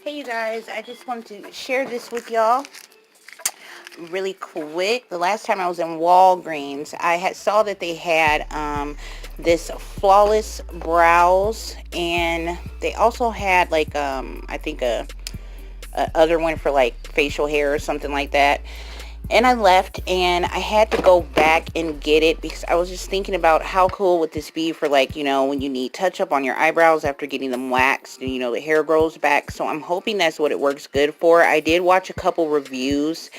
Hey you guys, I just wanted to share this with y'all really quick. The last time I was in Walgreens, I saw that they had this flawless brows, and they also had like I think a other one for like facial hair or something like that. And I left, and I had to go back and get it because I was just thinking about how cool would this be for, like, you know, when you need touch up on your eyebrows after getting them waxed and, you know, the hair grows back. So I'm hoping that's what it works good for. I did watch a couple reviews,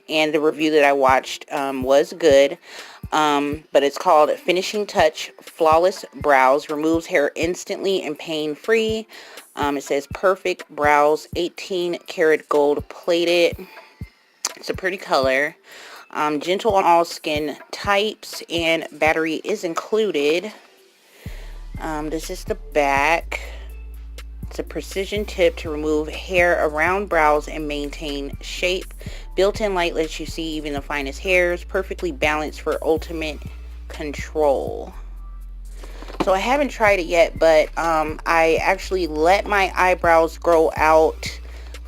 and the review that I watched was good. But it's called Finishing Touch Flawless Brows. Removes hair instantly and pain-free. It says perfect brows, 18 karat gold plated. It's a pretty color. Gentle on all skin types, and battery is included. This is the back. It's a precision tip to remove hair around brows and maintain shape. Built-in light lets you see even the finest hairs. Perfectly balanced for ultimate control. So I haven't tried it yet, but I actually let my eyebrows grow out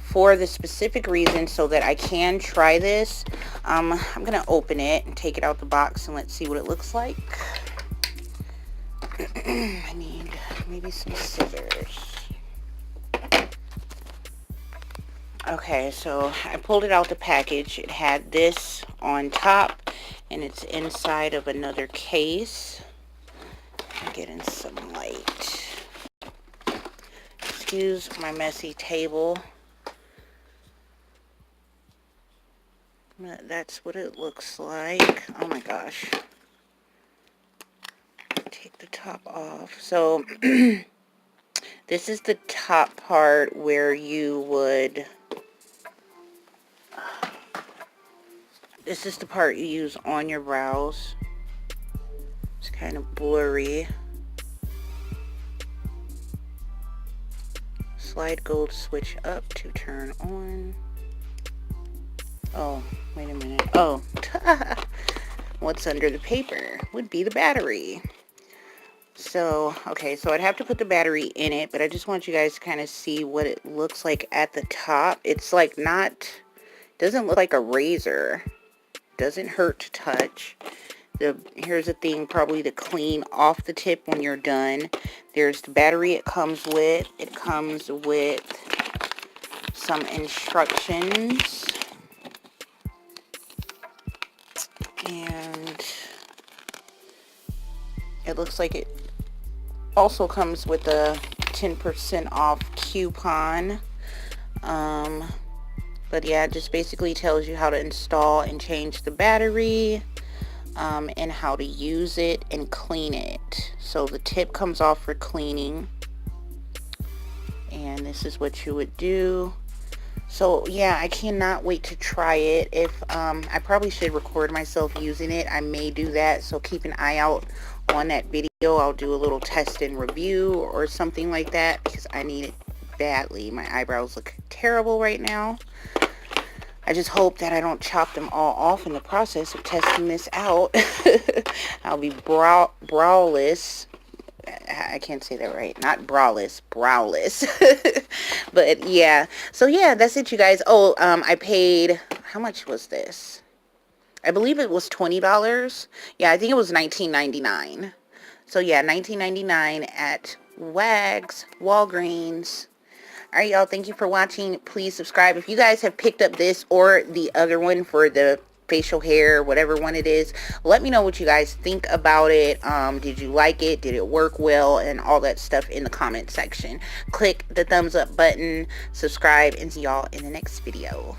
for the specific reason so that I can try this. I'm gonna open it and take it out the box, and let's see what it looks like. I need maybe some scissors. Okay, so I pulled it out the package. It had this on top, and it's inside of another case. I'm getting some light. Excuse my messy table. That's what it looks like. Oh my gosh. Take the top off. So this is the top part where you would, this is the part you use on your brows. It's kind of blurry. Slide gold switch up to turn on. Oh, wait a minute. Oh, what's under the paper would be the battery. So, okay, so I'd have to put the battery in it, but I just want you guys to kind of see what it looks like at the top. It's like not, doesn't look like a razor. Doesn't hurt to touch. Here's a thing probably to clean off the tip when you're done. There's the battery it comes with. It comes with some instructions. And it looks like it also comes with a 10% off coupon. But yeah, it just basically tells you how to install and change the battery, and how to use it and clean it. So the tip comes off for cleaning, and this is what you would do. So yeah, I cannot wait to try it. If I probably should record myself using it. I may do that, so keep an eye out on that video. I'll do a little test and review or something like that, because I need it badly. My eyebrows look terrible right now. I just hope that I don't chop them all off in the process of testing this out. I'll be browless. I can't say that right. Not braless, browless. But yeah. So yeah, that's it, you guys. Oh, I paid, how much was this? I believe it was $20. Yeah, I think it was $19.99. So yeah, $19.99 at Walgreens. All right, y'all. Thank you for watching. Please subscribe. If you guys have picked up this or the other one for the facial hair, whatever one it is, let me know what you guys think about it. Did you like it? Did it work well? And all that stuff in the comment section. Click the thumbs up button, subscribe, and see y'all in the next video.